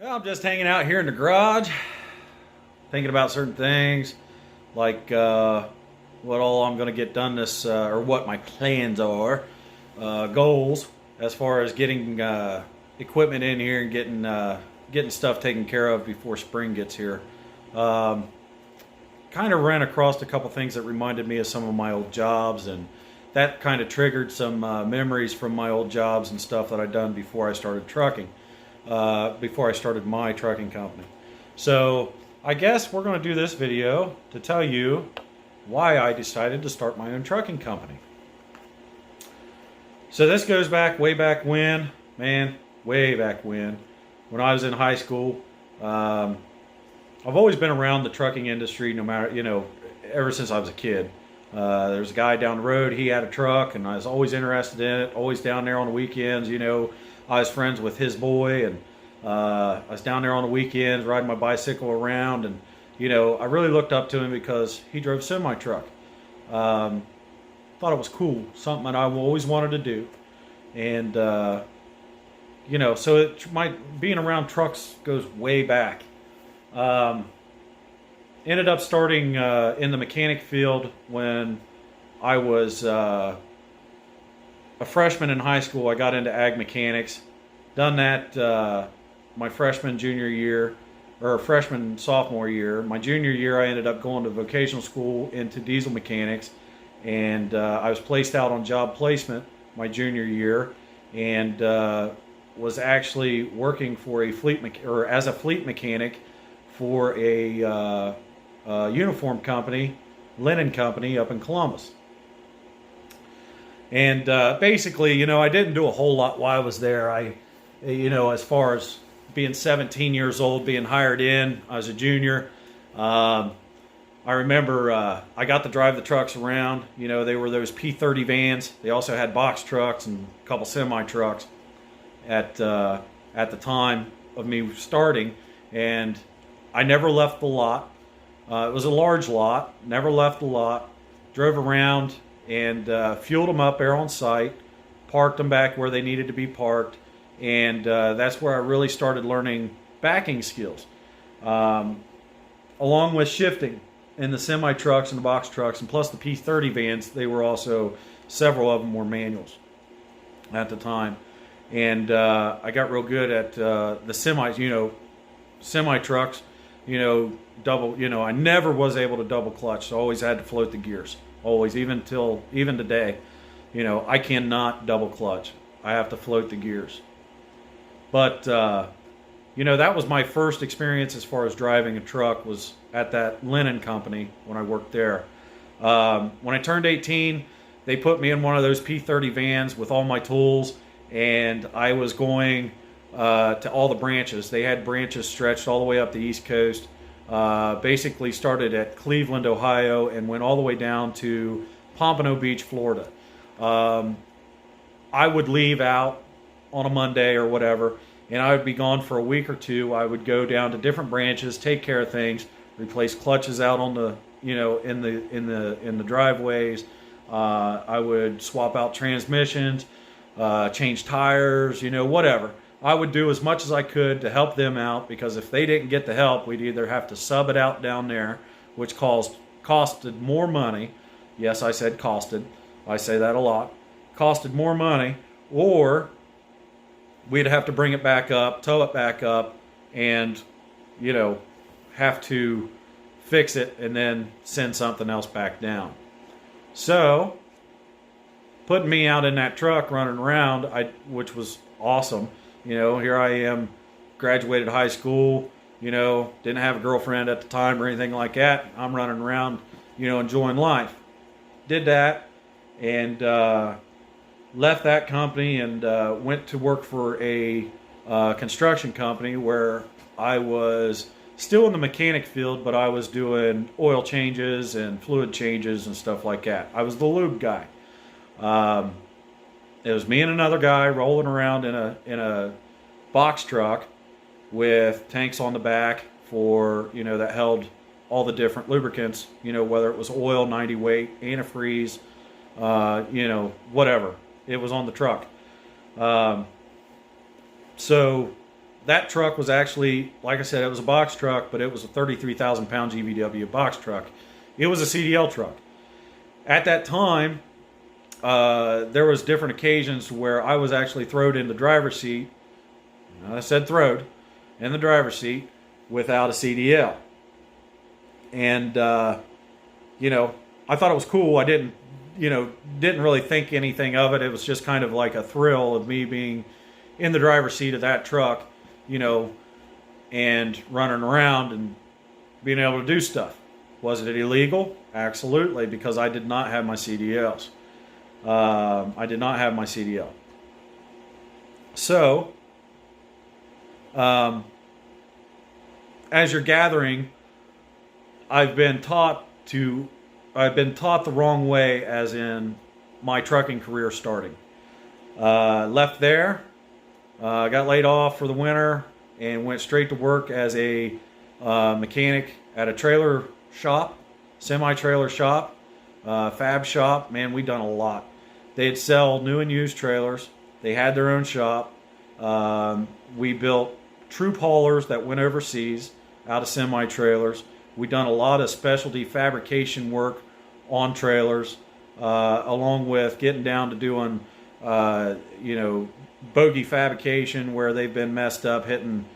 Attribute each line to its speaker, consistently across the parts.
Speaker 1: Well, I'm just hanging out here in the garage, thinking about certain things, like what all I'm going to get done this, or what my plans are, goals as far as getting equipment in here and getting stuff taken care of before spring gets here. Um, Kind of ran across a couple things that reminded me of some of my old jobs, and that kind of triggered some memories from my old jobs and stuff that I'd done before I started trucking, before I started my trucking company. So I guess we're going to do this video to tell you why I decided to start my own trucking company. So this goes back way back when, man, way back when I was in high school. I've always been around the trucking industry, no matter, ever since I was a kid. There was a guy down the road, he had a truck, and I was always interested in it, always down there on the weekends. I was friends with his boy, and I was down there on the weekends riding my bicycle around, and, I really looked up to him because he drove a semi-truck. Thought it was cool, something that I always wanted to do. And, so being around trucks goes way back. Ended up starting in the mechanic field when I was a freshman in high school. I got into ag mechanics. Done that my freshman junior year, or freshman sophomore year. My junior year, I ended up going to vocational school into diesel mechanics, and I was placed out on job placement my junior year, and was actually working for as a fleet mechanic for a uniform company, linen company up in Columbus. And basically, I didn't do a whole lot while I was there. As far as being 17 years old, being hired in, I was a junior. I remember I got to drive the trucks around. They were those P30 vans. They also had box trucks and a couple semi trucks at the time of me starting. And I never left the lot. It was a large lot. Never left the lot. Drove around and fueled them up there on site. Parked them back where they needed to be parked. And that's where I really started learning backing skills. Along with shifting in the semi-trucks and the box trucks. And plus the P30 vans, they were also, several of them were manuals at the time. And I got real good at the semi-trucks. I never was able to double clutch, so I always had to float the gears. Always, even today, I cannot double clutch. I have to float the gears. But, that was my first experience as far as driving a truck, was at that linen company when I worked there. When I turned 18, they put me in one of those P30 vans with all my tools, and I was going to all the branches. They had branches stretched all the way up the East Coast. Basically started at Cleveland, Ohio, and went all the way down to Pompano Beach, Florida. I would leave out on a Monday or whatever, and I would be gone for a week or two. I would go down to different branches, take care of things, replace clutches out on the, in the driveways. I would swap out transmissions, change tires, whatever. I would do as much as I could to help them out, because if they didn't get the help, we'd either have to sub it out down there, which costed more money. Yes, I said costed. I say that a lot. Costed more money, or we'd have to bring it back up, tow it back up, and, have to fix it and then send something else back down. So, putting me out in that truck running around, which was awesome. Here I am, graduated high school, didn't have a girlfriend at the time or anything like that. I'm running around, enjoying life. Did that, and left that company and went to work for a construction company where I was still in the mechanic field, but I was doing oil changes and fluid changes and stuff like that. I was the lube guy. It was me and another guy rolling around in a box truck with tanks on the back for, that held all the different lubricants, whether it was oil, 90 weight, antifreeze, whatever. It was on the truck. So that truck was actually, like I said, it was a box truck, but it was a 33,000 pound GVW box truck. It was a CDL truck. At that time, there was different occasions where I was actually thrown in the driver's seat. I said throwed in the driver's seat without a CDL. And, I thought it was cool. I didn't really think anything of it. It was just kind of like a thrill of me being in the driver's seat of that truck, and running around and being able to do stuff. Was it illegal? Absolutely, because I did not have my CDLs. I did not have my CDL. So, as you're gathering, I've been taught the wrong way, as in my trucking career starting. Left there, got laid off for the winter, and went straight to work as a mechanic at a trailer shop, semi-trailer shop, fab shop. Man, we done a lot. They'd sell new and used trailers. They had their own shop. We built troop haulers that went overseas out of semi-trailers. We done a lot of specialty fabrication work on trailers, along with getting down to doing, bogey fabrication where they've been messed up, hitting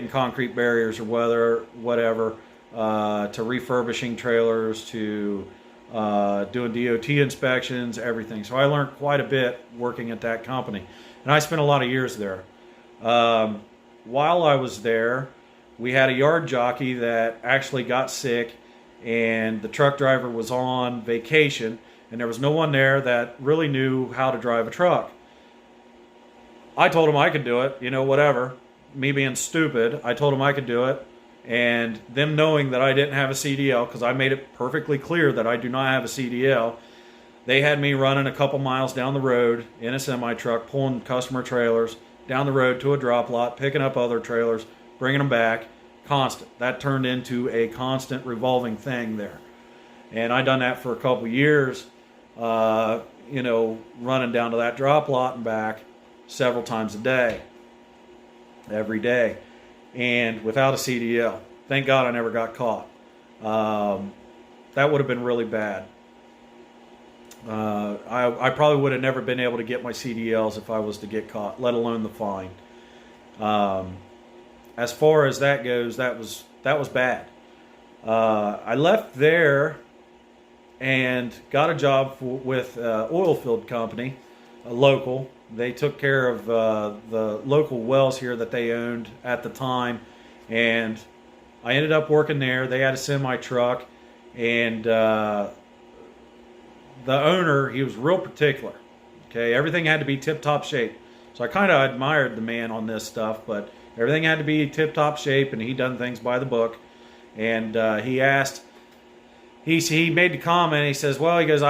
Speaker 1: concrete barriers or whatever, to refurbishing trailers, to doing DOT inspections, everything. So I learned quite a bit working at that company, and I spent a lot of years there. While I was there, we had a yard jockey that actually got sick, and the truck driver was on vacation, and there was no one there that really knew how to drive a truck. I told him I could do it, whatever. Me being stupid, I told him I could do it, and them knowing that I didn't have a CDL, because I made it perfectly clear that I do not have a CDL, they had me running a couple miles down the road in a semi-truck, pulling customer trailers down the road to a drop lot, picking up other trailers, bringing them back, constant. That turned into a constant revolving thing there. And I done that for a couple years, running down to that drop lot and back several times a day, every day, and without a CDL. Thank God I never got caught. That would have been really bad. I probably would have never been able to get my CDLs if I was to get caught, let alone the fine. As far as that goes, that was bad. I left there and got a job with oil field company, a local. They took care of the local wells here that they owned at the time, and I ended up working there. They had a semi truck, and the owner, he was real particular. Okay, everything had to be tip-top shape. So I kind of admired the man on this stuff, but everything had to be tip-top shape, and he done things by the book. And he made the comment. He says, "Well," he goes,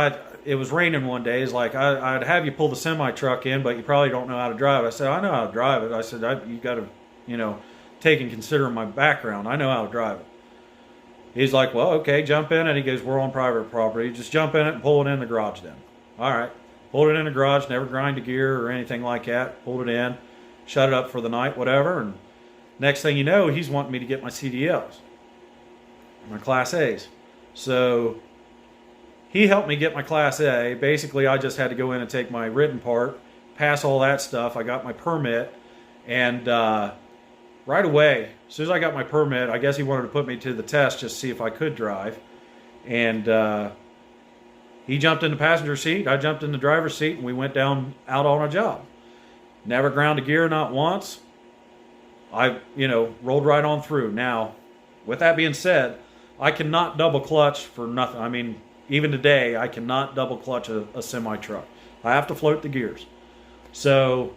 Speaker 1: it was raining one day. He's like, I'd have you pull the semi truck in, but you probably don't know how to drive it." I said, "I know how to drive it." I said, "You got to, take and consider my background. I know how to drive it." He's like, "Well, okay, jump in it." He goes, "We're on private property. Just jump in it and pull it in the garage then." All right. Pulled it in the garage, never grind a gear or anything like that. Pulled it in, shut it up for the night, whatever. And next thing you know, he's wanting me to get my CDLs, my Class A's. So he helped me get my Class A. Basically, I just had to go in and take my written part, pass all that stuff. I got my permit, and right away, as soon as I got my permit, I guess he wanted to put me to the test just to see if I could drive. And he jumped in the passenger seat, I jumped in the driver's seat, and we went out on a job. Never ground a gear, not once. I, rolled right on through. Now, with that being said, I cannot double clutch for nothing. I mean, even today, I cannot double clutch a semi-truck. I have to float the gears. So,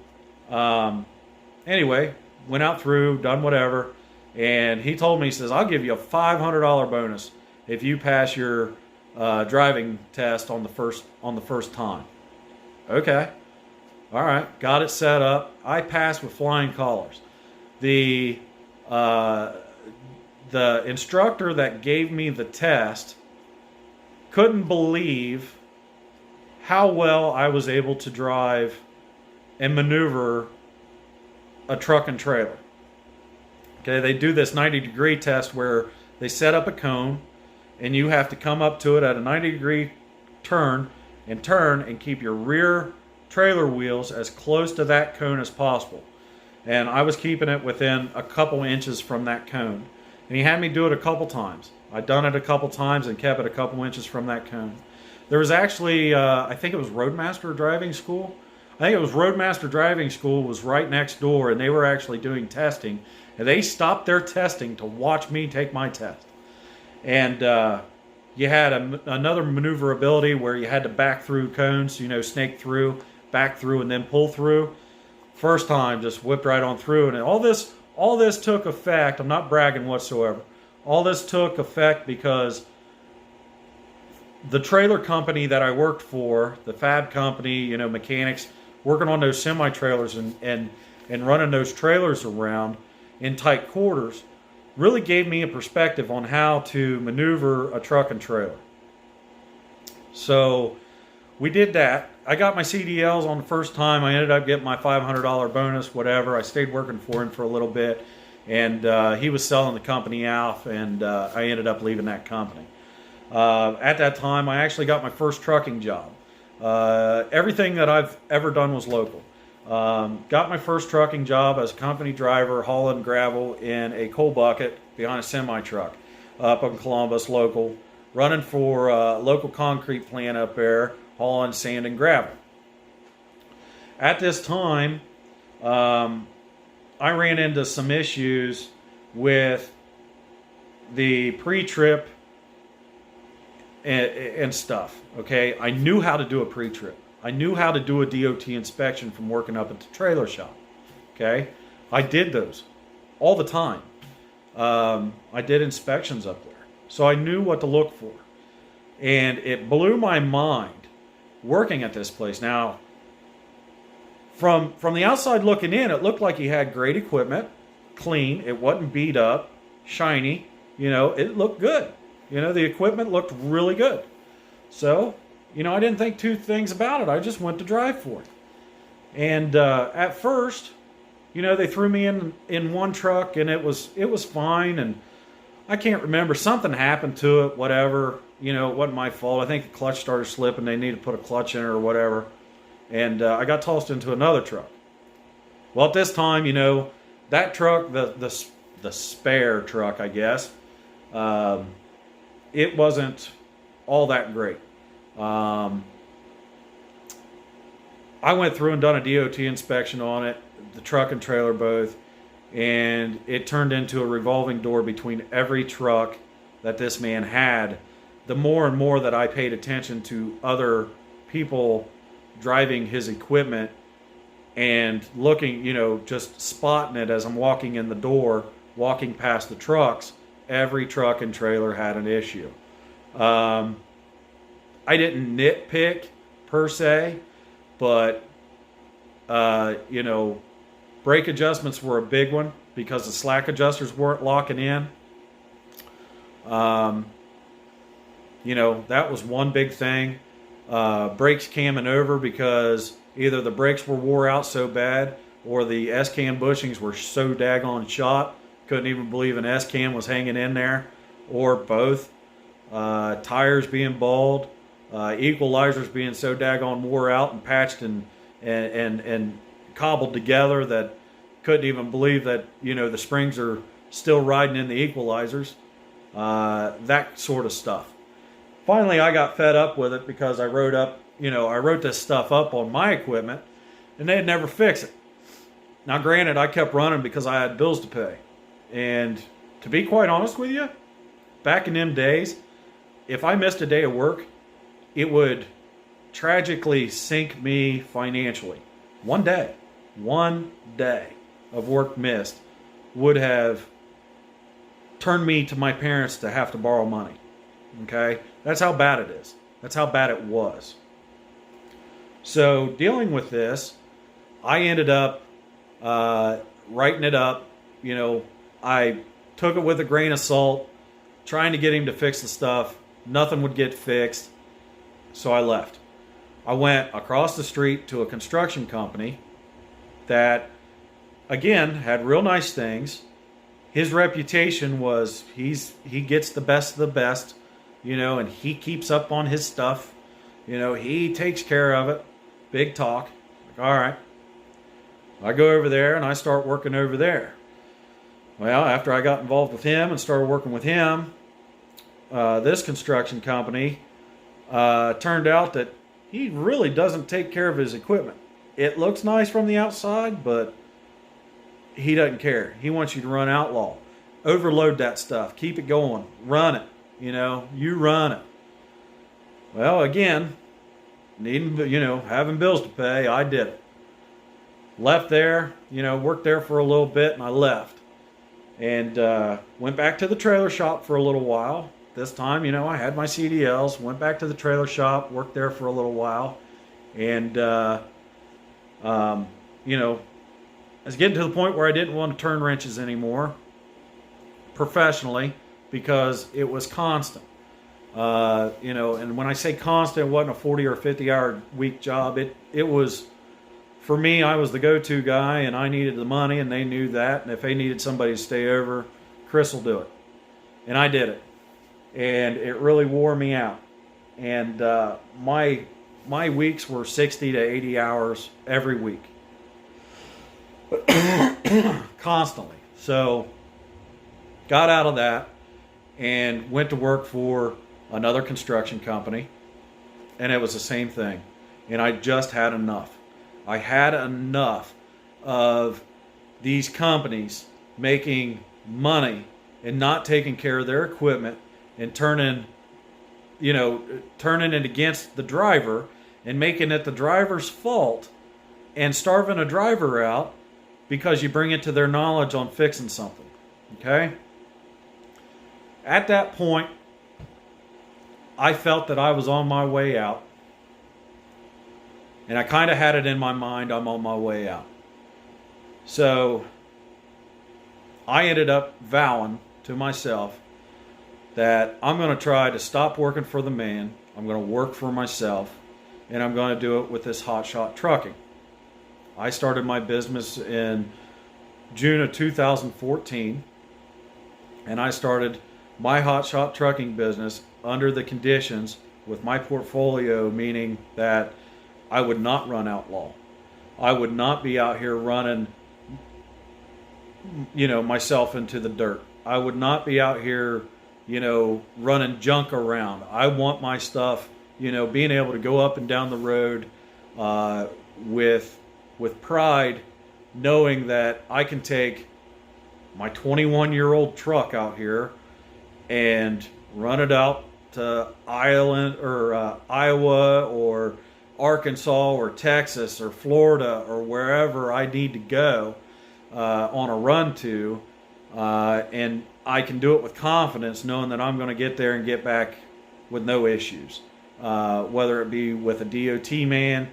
Speaker 1: anyway, went out through, done whatever, and he told me, he says, "I'll give you a $500 bonus if you pass your driving test on the first time." Okay, all right, got it set up. I passed with flying colors. The instructor that gave me the test couldn't believe how well I was able to drive and maneuver a truck and trailer. Okay, they do this 90-degree test where they set up a cone and you have to come up to it at a 90-degree turn and keep your rear trailer wheels as close to that cone as possible. And I was keeping it within a couple inches from that cone. And he had me do it a couple times. I'd done it a couple times and kept it a couple inches from that cone. There was actually, I think it was Roadmaster Driving School. I think it was Roadmaster Driving School was right next door, and they were actually doing testing. And they stopped their testing to watch me take my test. And you had another maneuverability where you had to back through cones, you know, snake through, back through, and then pull through. First time, just whipped right on through. And all this took effect. I'm not bragging whatsoever. All this took effect because the trailer company that I worked for, the fab company, you know, mechanics, working on those semi-trailers and running those trailers around in tight quarters, really gave me a perspective on how to maneuver a truck and trailer. So we did that. I got my CDLs on the first time. I ended up getting my $500 bonus, whatever. I stayed working for him for a little bit, and he was selling the company out, and I ended up leaving that company. At that time, I actually got my first trucking job. Everything that I've ever done was local. Got my first trucking job as a company driver, hauling gravel in a coal bucket behind a semi-truck up in Columbus, local, running for a local concrete plant up there, hauling sand and gravel. At this time, I ran into some issues with the pre-trip and stuff. Okay, I knew how to do a pre-trip. I knew how to do a DOT inspection from working up at the trailer shop. Okay, I did those all the time. I did inspections up there, so I knew what to look for, and it blew my mind working at this place. Now, from the outside looking in, it looked like he had great equipment, clean. It wasn't beat up, shiny. You know, it looked good. You know, the equipment looked really good. So, you know, I didn't think two things about it. I just went to drive for it. And at first, you know, they threw me in one truck, and it was fine. And I can't remember. Something happened to it, whatever. You know, it wasn't my fault. I think the clutch started slipping. They needed to put a clutch in it or whatever. And I got tossed into another truck. Well, at this time, you know, that truck, the spare truck, I guess, it wasn't all that great. I went through and done a DOT inspection on it, the truck and trailer both, and it turned into a revolving door between every truck that this man had. The more and more that I paid attention to other people driving his equipment and looking, you know, just spotting it as I'm walking in the door, walking past the trucks, every truck and trailer had an issue. I didn't nitpick per se, but you know, brake adjustments were a big one because the slack adjusters weren't locking in. You know, that was one big thing. Brakes camming over because either the brakes were wore out so bad or the S-cam bushings were so daggone shot, couldn't even believe an S-cam was hanging in there, or both. Tires being bald, equalizers being so daggone wore out and patched and cobbled together that couldn't even believe that, you know, the springs are still riding in the equalizers. That sort of stuff. Finally, I got fed up with it because I wrote this stuff up on my equipment, and they'd never fix it. Now, granted, I kept running because I had bills to pay. And to be quite honest with you, back in them days, if I missed a day of work, it would tragically sink me financially. One day of work missed would have turned me to my parents to have to borrow money. Okay? That's how bad it is. That's how bad it was. So dealing with this, I ended up writing it up. You know, I took it with a grain of salt, trying to get him to fix the stuff. Nothing would get fixed. So I left. I went across the street to a construction company that, again, had real nice things. his reputation was he gets the best of the best, and he keeps up on his stuff. He takes care of it. Big talk. Like, all right. I go over there and I start working over there. Well, after I got involved with him and started working with him, this construction company turned out that he really doesn't take care of his equipment. It looks nice from the outside, but he doesn't care. He wants you to run outlaw. Overload that stuff. Keep it going. Run it. You run it. Well, again, having bills to pay, I did it. Left there, worked there for a little bit, and I left. And went back to the trailer shop for a little while. This time, I had my CDLs, went back to the trailer shop, worked there for a little while. And, I was getting to the point where I didn't want to turn wrenches anymore professionally because it was constant. And when I say constant, it wasn't a 40 or 50 hour week job. It was, for me, I was the go-to guy and I needed the money and they knew that. And if they needed somebody to stay over, Chris will do it. And I did it. And it really wore me out. And my weeks were 60 to 80 hours every week. Constantly. So got out of that and went to work for another construction company, and it was the same thing. And I just had enough. I had enough of these companies making money and not taking care of their equipment and turning it against the driver and making it the driver's fault and starving a driver out because you bring it to their knowledge on fixing something. Okay? At that point, I felt that I was on my way out. And I kind of had it in my mind, I'm on my way out. So I ended up vowing to myself that I'm going to try to stop working for the man. I'm going to work for myself. And I'm going to do it with this hotshot trucking. I started my business in June of 2014. And I started my hotshot trucking business under the conditions with my portfolio, meaning that I would not run outlaw. I would not be out here running, myself into the dirt. I would not be out here, running junk around. I want my stuff, being able to go up and down the road with pride, knowing that I can take my 21-year-old truck out here and run it out to Iowa or Arkansas or Texas or Florida or wherever I need to go on a run to, and I can do it with confidence, knowing that I'm going to get there and get back with no issues, whether it be with a DOT man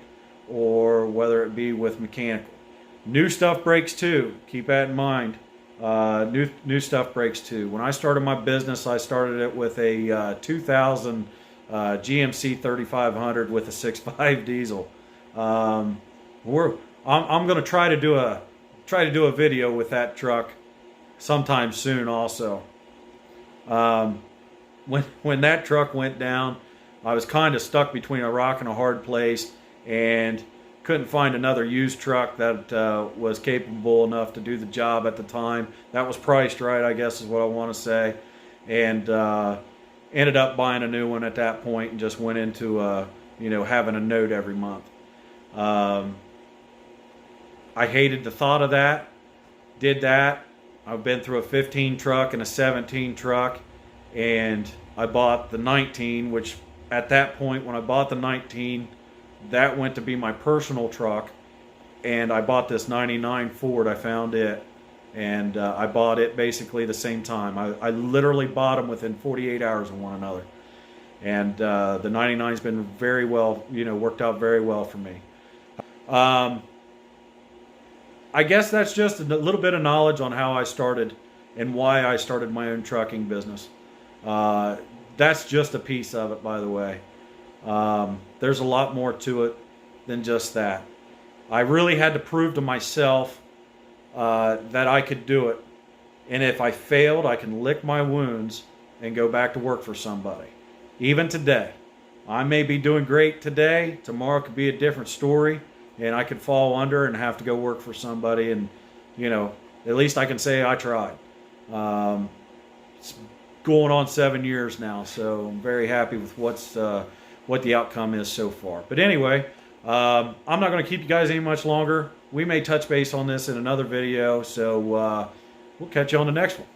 Speaker 1: or whether it be with mechanical. New stuff breaks too. Keep that in mind. New stuff breaks too. When I started my business, I started it with a 2000 GMC 3500 with a 6.5 diesel. I'm going to try to do a video with that truck sometime soon. Also, when that truck went down, I was kind of stuck between a rock and a hard place, and couldn't find another used truck that was capable enough to do the job at the time. That was priced right, I guess is what I want to say. And ended up buying a new one at that point and just went into having a note every month. I hated the thought of that. Did that. I've been through a 15 truck and a 17 truck, and I bought the 19, which at that point when I bought the 19, that went to be my personal truck, and I bought this 99 Ford. I found it, and I bought it basically the same time. I literally bought them within 48 hours of one another, and the 99's been very well, worked out very well for me. I guess that's just a little bit of knowledge on how I started and why I started my own trucking business. That's just a piece of it, by the way. There's a lot more to it than just that. I really had to prove to myself that I could do it. And if I failed, I can lick my wounds and go back to work for somebody. Even today. I may be doing great today. Tomorrow could be a different story. And I could fall under and have to go work for somebody. And, you know, at least I can say I tried. It's going on 7 years now. So I'm very happy with what the outcome is so far. But anyway, I'm not going to keep you guys any much longer. We may touch base on this in another video. So we'll catch you on the next one.